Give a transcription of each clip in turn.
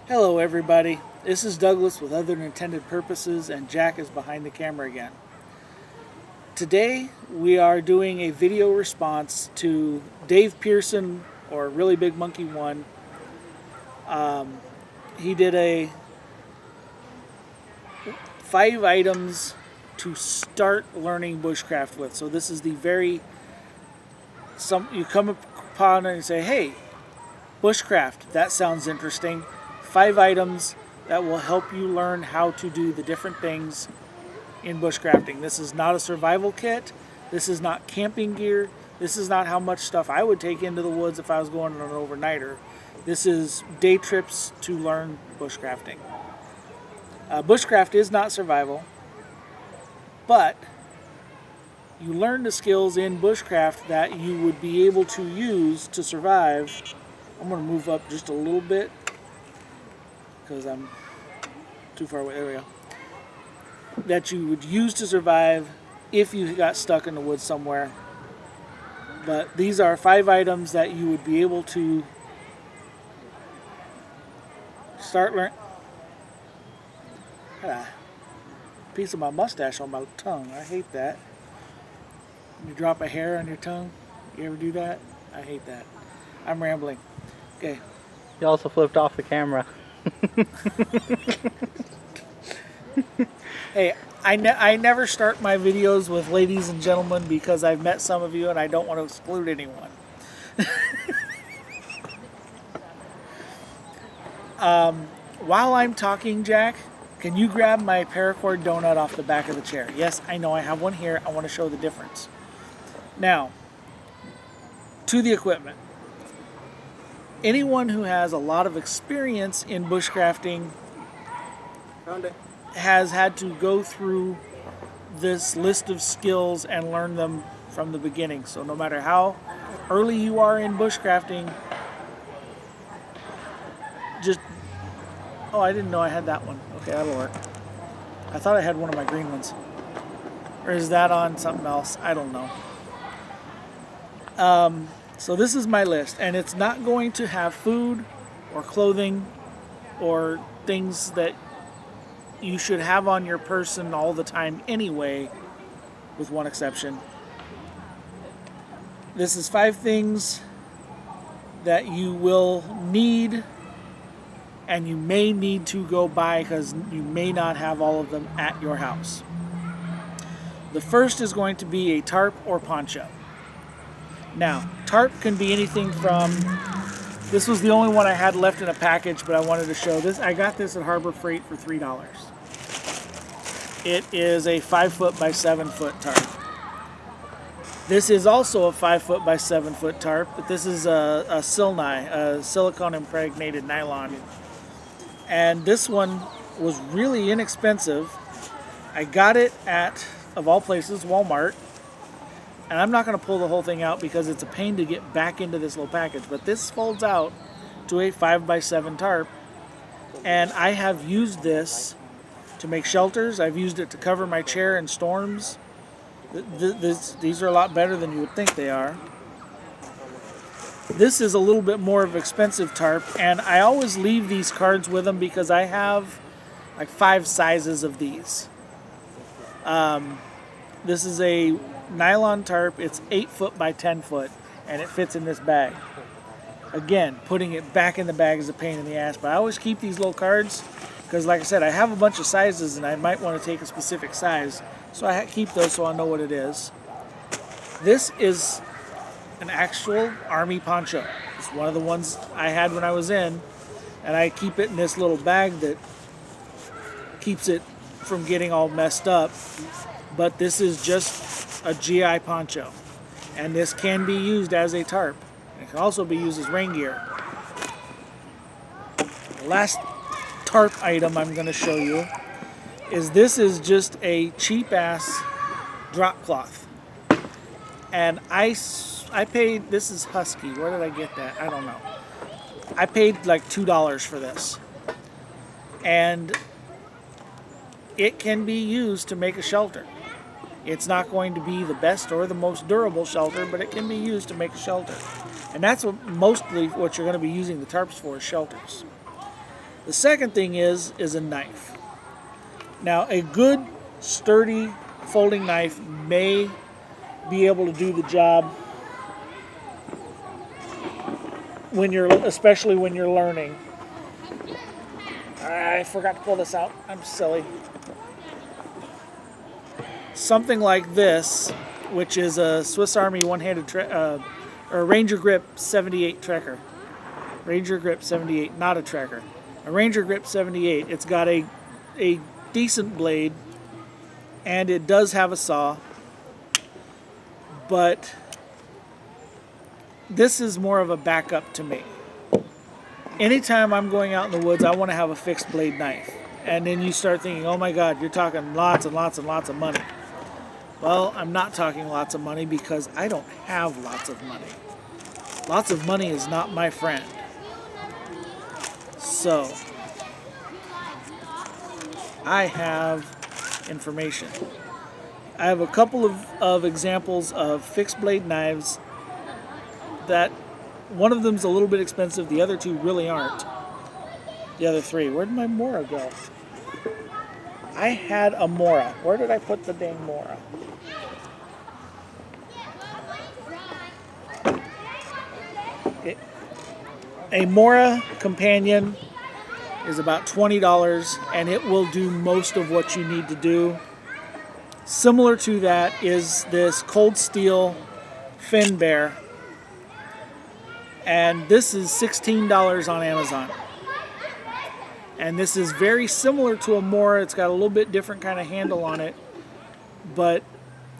Hello everybody, this is Douglas with Other Intended Purposes, and Jack is behind the camera again. Today we are doing a video response to Dave Pearson, or ReallyBigMonkey 1. He did a 5 items to start learning bushcraft with. So this is the you come upon it and say, hey, bushcraft, that sounds interesting. 5 items that will help you learn how to do the different things in bushcrafting. This is not a survival kit. This is not camping gear. This is not how much stuff I would take into the woods if I was going on an overnighter. This is day trips to learn bushcrafting. Bushcraft is not survival, but you learn the skills in bushcraft that you would be able to use to survive. I'm going to move up just a little bit because I'm too far away. There we go. That you would use to survive if you got stuck in the woods somewhere. But these are 5 items that you would be able to start learning. A piece of my mustache on my tongue. I hate that. You drop a hair on your tongue. You ever do that? I hate that. I'm rambling. Okay. You also flipped off the camera. Hey, I never start my videos with ladies and gentlemen because I've met some of you and I don't want to exclude anyone. While I'm talking, Jack, can you grab my paracord donut off the back of the chair? Yes, I know I have one here. I want to show the difference. Now, to the equipment. Anyone who has a lot of experience in bushcrafting has had to go through this list of skills and learn them from the beginning. So no matter how early you are in bushcrafting, just... Oh, I didn't know I had that one. Okay, that'll work. I thought I had one of my green ones. Or is that on something else? I don't know. So this is my list, and it's not going to have food or clothing or things that you should have on your person all the time anyway, with one exception. This is 5 things that you will need, and you may need to go buy because you may not have all of them at your house. The first is going to be a tarp or poncho. Now, tarp can be anything from, this was the only one I had left in a package, but I wanted to show this. I got this at Harbor Freight for $3. It is a 5-foot by 7-foot tarp. This is also a 5-foot by 7-foot tarp, but this is a silnai, a silicone impregnated nylon. And this one was really inexpensive. I got it at, of all places, Walmart. And I'm not going to pull the whole thing out because it's a pain to get back into this little package. But this folds out to a 5x7 tarp. And I have used this to make shelters. I've used it to cover my chair in storms. These are a lot better than you would think they are. This is a little bit more of an expensive tarp. And I always leave these cards with them because I have like 5 sizes of these. This is a nylon tarp. It's 8 foot by 10 foot, and it fits in this bag. Again, putting it back in the bag is a pain in the ass, but I always keep these little cards because, like I said, I have a bunch of sizes and I might want to take a specific size, so I keep those so I know what it is. This is an actual army poncho. It's one of the ones I had when I was in, and I keep it in this little bag that keeps it from getting all messed up. But this is just a GI poncho, and this can be used as a tarp. It can also be used as rain gear. The last tarp item I'm going to show you is this is just a cheap ass drop cloth, and I paid, this is Husky, where did I get that? I don't know. I paid like $2 for this, and it can be used to make a shelter. It's not going to be the best or the most durable shelter, but it can be used to make a shelter. And that's mostly what you're going to be using the tarps for, is shelters. The second thing is a knife. Now, a good, sturdy folding knife may be able to do the job especially when you're learning. I forgot to pull this out. I'm silly. Something like this, which is a Swiss Army one-handed or Ranger Grip 78 Trekker. Ranger Grip 78, not a Trekker. A Ranger Grip 78. It's got a decent blade, and it does have a saw, but this is more of a backup to me. Anytime I'm going out in the woods, I want to have a fixed blade knife. And then you start thinking, oh my God, you're talking lots and lots and lots of money. Well, I'm not talking lots of money because I don't have lots of money. Lots of money is not my friend. So, I have information. I have a couple of examples of fixed blade knives that one of them's a little bit expensive, the other two really aren't. The other three. Where did my Mora go? I had a Mora. Where did I put the dang Mora? A Mora Companion is about $20, and it will do most of what you need to do. Similar to that is this Cold Steel Fin Bear, and this is $16 on Amazon. And this is very similar to a Mora. It's got a little bit different kind of handle on it, but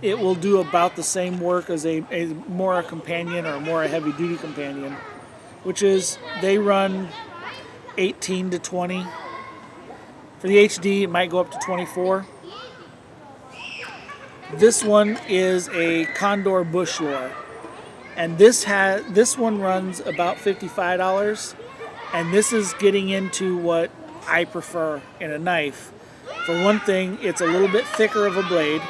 it will do about the same work as a Mora Companion or a Mora Heavy Duty Companion, which is they run 18 to 20. For the HD, it might go up to 24. This one is a Condor Bush Lore, and this one runs about $55, and this is getting into what I prefer in a knife. For one thing, it's a little bit thicker of a blade.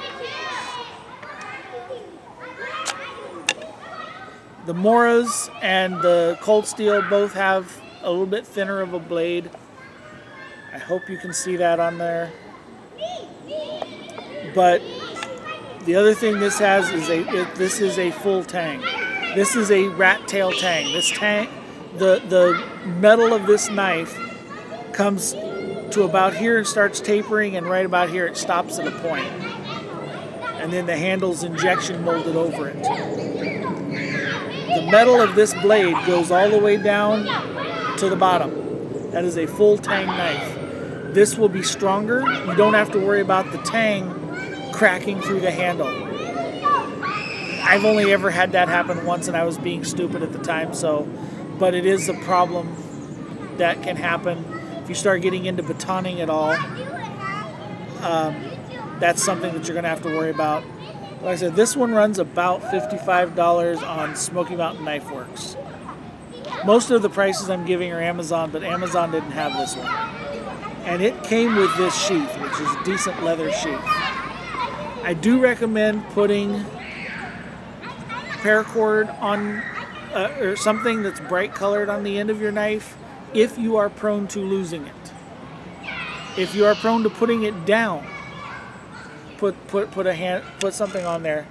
The Moras and the Cold Steel both have a little bit thinner of a blade. I hope you can see that on there. But the other thing this has is this is a full tang. This is a rat tail tang. This tang, the metal of this knife comes to about here and starts tapering, and right about here it stops at a point. And then the handle's injection molded over it. The metal of this blade goes all the way down to the bottom. That is a full tang knife. This will be stronger. You don't have to worry about the tang cracking through the handle. I've only ever had that happen once, and I was being stupid at the time, but it is a problem that can happen if you start getting into batoning at all. That's something that you're going to have to worry about. Like I said, this one runs about $55 on Smoky Mountain Knife Works. Most of the prices I'm giving are Amazon, but Amazon didn't have this one. And it came with this sheath, which is a decent leather sheath. I do recommend putting paracord on or something that's bright colored on the end of your knife if you are prone to losing it. If you are prone to putting it down, put something on there.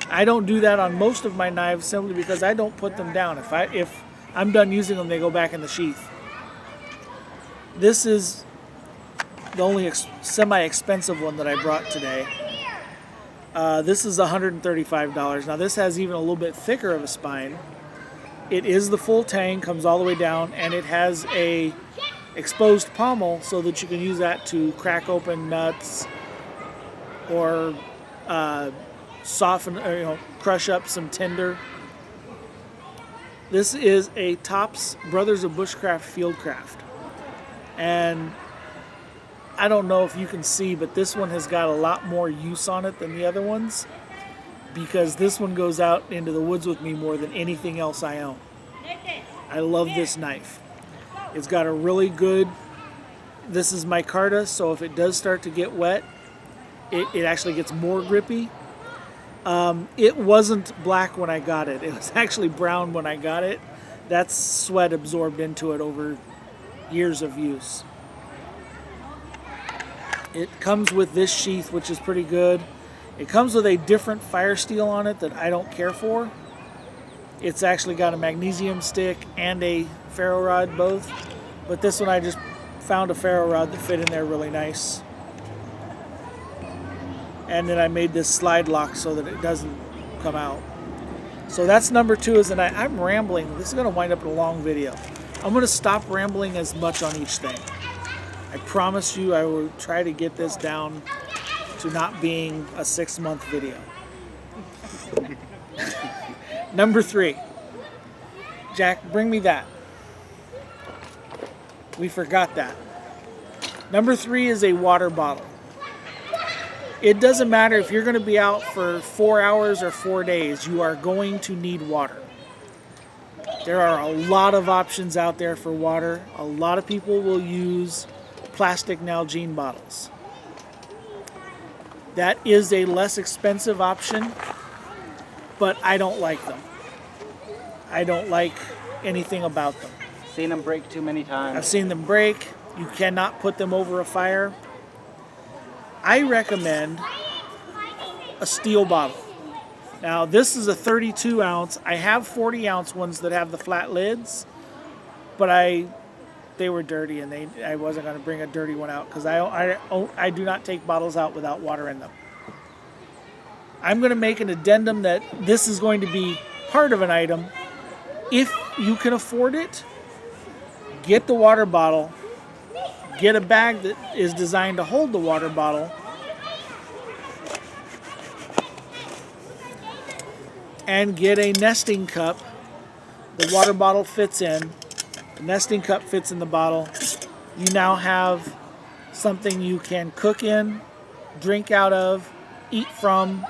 I don't do that on most of my knives simply because I don't put them down. If I'm done using them, they go back in the sheath. This is the only semi-expensive one that I brought today. This is $135. Now this has even a little bit thicker of a spine. It is the full tang, comes all the way down, and it has a exposed pommel so that you can use that to crack open nuts or soften, or, crush up some tinder. This is a Tops Brothers of Bushcraft Fieldcraft, and I don't know if you can see, but this one has got a lot more use on it than the other ones, because this one goes out into the woods with me more than anything else I own. I love this knife. It's got a really good, this is micarta, so if it does start to get wet, it actually gets more grippy. It wasn't black when I got it. It was actually brown when I got it. That's sweat absorbed into it over years of use. It comes with this sheath, which is pretty good. It comes with a different fire steel on it that I don't care for. It's actually got a magnesium stick and a ferro rod both. But this one I just found a ferro rod that fit in there really nice. And then I made this slide lock so that it doesn't come out. So that's number 2. I'm rambling. This is going to wind up in a long video. I'm going to stop rambling as much on each thing. I promise you I will try to get this down to not being a 6-month video. Number 3. Jack, bring me that. We forgot that. Number 3 is a water bottle. It doesn't matter if you're going to be out for 4 hours or 4 days, you are going to need water. There are a lot of options out there for water. A lot of people will use plastic Nalgene bottles. That is a less expensive option, but I don't like them. I don't like anything about them. Seen them break too many times. I've seen them break. You cannot put them over a fire. I recommend a steel bottle. Now this is a 32 ounce. I have 40 ounce ones that have the flat lids, but they were dirty and I wasn't going to bring a dirty one out because I do not take bottles out without water in them. I'm going to make an addendum that this is going to be part of an item. If you can afford it, get the water bottle. Get a bag that is designed to hold the water bottle. And get a nesting cup. The water bottle fits in. The nesting cup fits in the bottle. You now have something you can cook in, drink out of, eat from.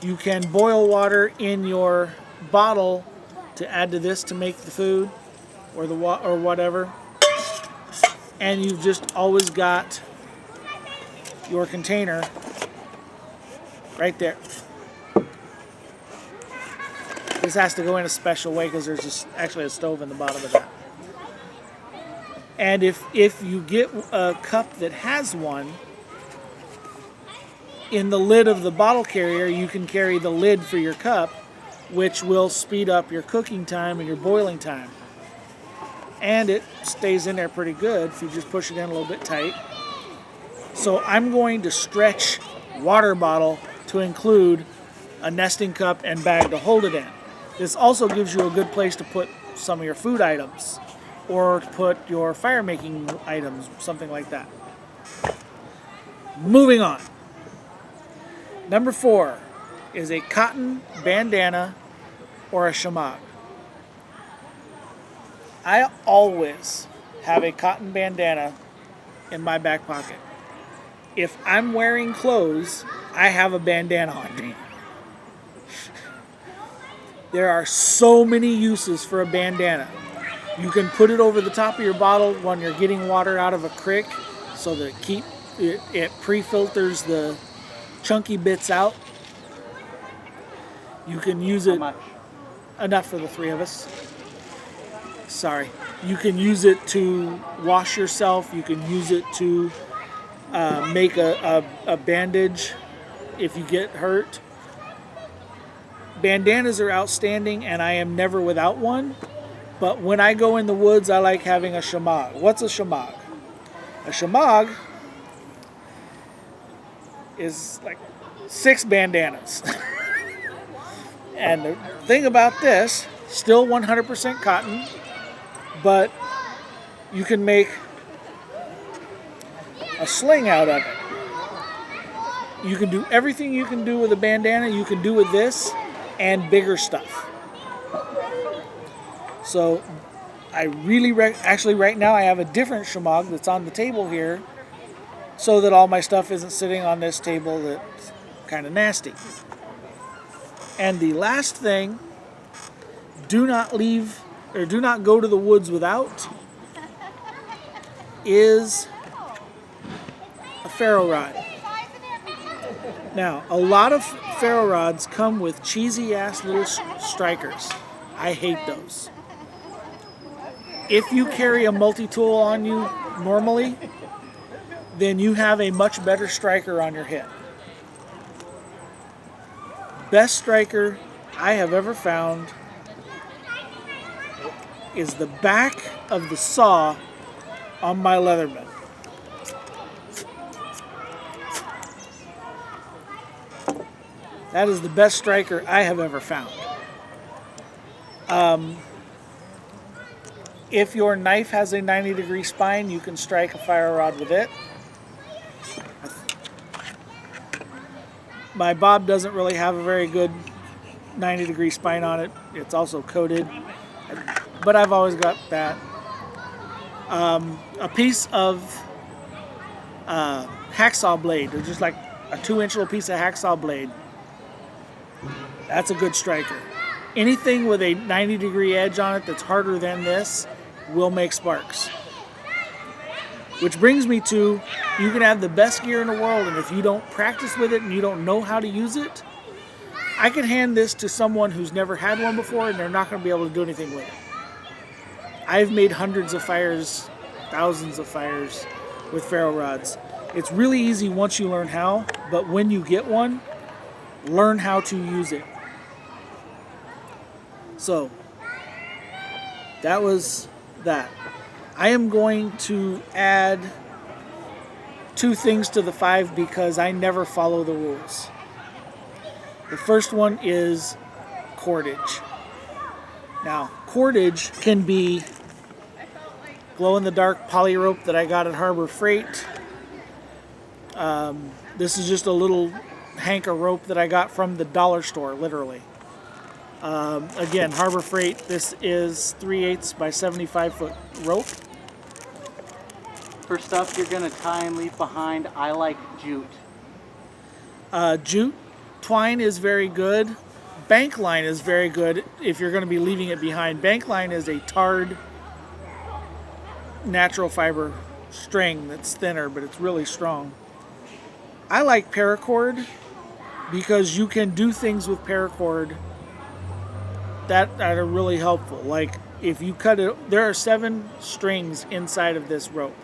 You can boil water in your bottle to add to this to make the food or whatever. And you've just always got your container right there. This has to go in a special way because there's just actually a stove in the bottom of that. And if you get a cup that has one, in the lid of the bottle carrier, you can carry the lid for your cup, which will speed up your cooking time and your boiling time. And it stays in there pretty good if you just push it in a little bit tight. So I'm going to stretch water bottle to include a nesting cup and bag to hold it in. This also gives you a good place to put some of your food items or to put your fire making items, something like that. Moving on. Number 4 is a cotton bandana or a shamag. I always have a cotton bandana in my back pocket. If I'm wearing clothes, I have a bandana on me. There are so many uses for a bandana. You can put it over the top of your bottle when you're getting water out of a creek so that it pre-filters the chunky bits out. You can use it enough for the 3 of us. Sorry. You can use it to wash yourself. You can use it to make a bandage if you get hurt. Bandanas are outstanding, and I am never without one. But when I go in the woods, I like having a shamag. What's a shamag? A shamag is like 6 bandanas. And the thing about this, still 100% cotton, but you can make a sling out of it. You can do everything you can do with a bandana, you can do with this and bigger stuff. So I really, actually right now I have a different shamag that's on the table here so that all my stuff isn't sitting on this table that's kind of nasty. And the last thing, do not go to the woods without, is a ferro rod. Now, a lot of ferro rods come with cheesy ass little strikers. I hate those. If you carry a multi-tool on you normally, then you have a much better striker on your hit. Best striker I have ever found is the back of the saw on my Leatherman. That is the best striker I have ever found. If your knife has a 90-degree spine, you can strike a fire rod with it. My Bob doesn't really have a very good 90-degree spine on it. It's also coated, but I've always got that. A piece of hacksaw blade, or just like a 2-inch little piece of hacksaw blade. That's a good striker. Anything with a 90-degree edge on it that's harder than this will make sparks. Which brings me to, you can have the best gear in the world, and if you don't practice with it and you don't know how to use it, I could hand this to someone who's never had one before and they're not going to be able to do anything with it. I've made hundreds of fires, thousands of fires with ferro rods. It's really easy once you learn how, but when you get one, learn how to use it. So, that was that. I am going to add 2 things to the 5 because I never follow the rules. The first one is cordage. Now, cordage can be glow-in-the-dark poly rope that I got at Harbor Freight. This is just a little hank of rope that I got from the dollar store, literally. Again, Harbor Freight, this is 3/8 by 75 foot rope. For stuff you're going to tie and leave behind, I like jute. Jute twine is very good. Bank line is very good if you're going to be leaving it behind. Bank line is a tarred natural fiber string that's thinner, but it's really strong. I like paracord because you can do things with paracord that are really helpful. Like if you cut it, there are 7 strings inside of this rope.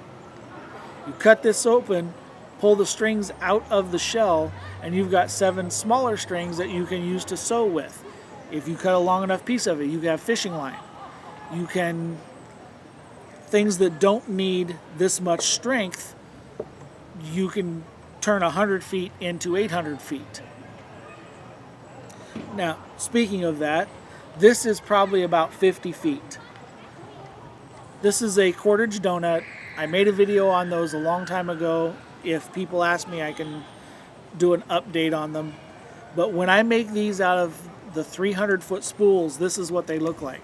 You cut this open, pull the strings out of the shell, and you've got 7 smaller strings that you can use to sew with. If you cut a long enough piece of it, you can have fishing line. You can, things that don't need this much strength, you can turn 100 feet into 800 feet. Now, speaking of that, this is probably about 50 feet. This is a cordage donut. I made a video on those a long time ago. If people ask me, I can do an update on them. But when I make these out of the 300-foot spools, this is what they look like.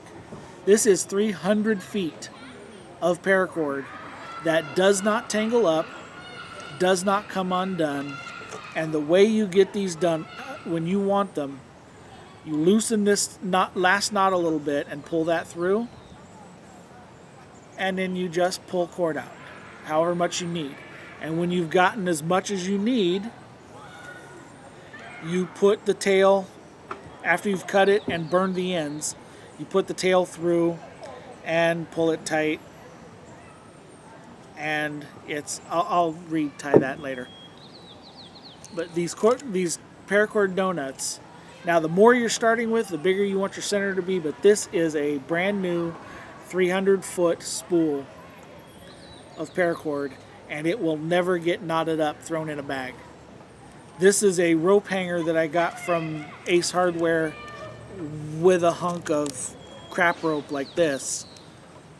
This is 300 feet of paracord that does not tangle up, does not come undone, and the way you get these done when you want them, you loosen this last knot a little bit and pull that through, and then you just pull cord out, however much you need. And when you've gotten as much as you need, you put the tail, after you've cut it and burned the ends, you put the tail through and pull it tight. And it's, I'll re-tie that later. But these paracord donuts, now the more you're starting with, the bigger you want your center to be, but this is a brand new 300-foot spool of paracord, and it will never get knotted up, thrown in a bag. This is a rope hanger that I got from Ace Hardware with a hunk of crap rope like this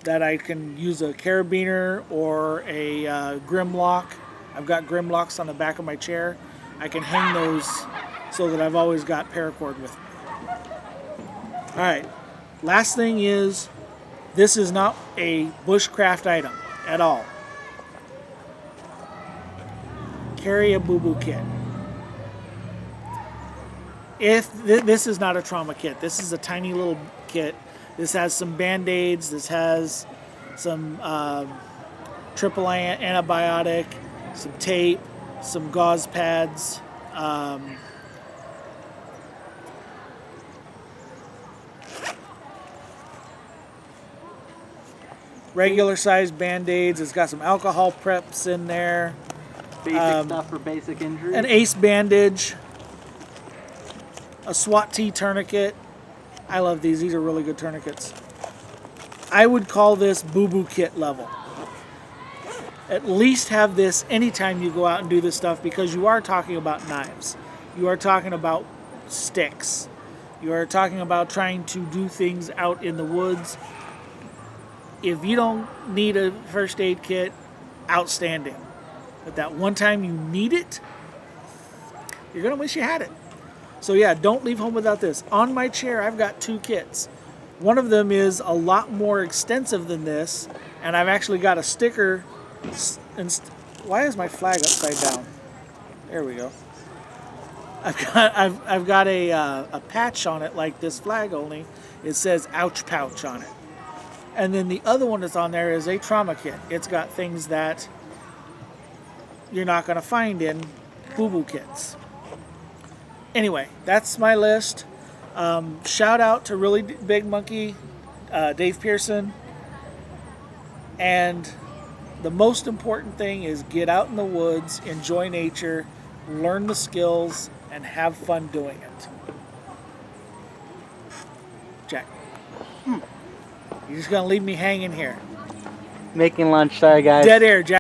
that I can use a carabiner or a Grimlock. I've got Grimlocks on the back of my chair. I can hang those so that I've always got paracord with me. Alright, last thing is, this is not a bushcraft item at all. Carry a boo-boo kit. This is not a trauma kit. This is a tiny little kit. This has some Band-Aids. This has some AAA antibiotic, some tape, some gauze pads, regular sized Band-Aids. It's got some alcohol preps in there. Basic stuff for basic injuries. An ace bandage, a SWAT T tourniquet. I love these. These are really good tourniquets. I would call this boo-boo kit level. At least have this anytime you go out and do this stuff, because you are talking about knives. You are talking about sticks. You are talking about trying to do things out in the woods. If you don't need a first aid kit, outstanding. But that one time you need it, you're going to wish you had it. So yeah, don't leave home without this. On my chair, I've got 2 kits. One of them is a lot more extensive than this, and I've actually got a sticker. Why is my flag upside down? There we go. I've got a patch on it like this flag, only it says "ouch pouch" on it. And then the other one that's on there is a trauma kit. It's got things that you're not going to find in boo-boo kits. Anyway, that's my list. Shout out to ReallyBigMonkey, Dave Pearson. And the most important thing is get out in the woods, enjoy nature, learn the skills, and have fun doing it. Jack. You're just going to leave me hanging here. Making lunch. Sorry, guys. Dead air, Jack.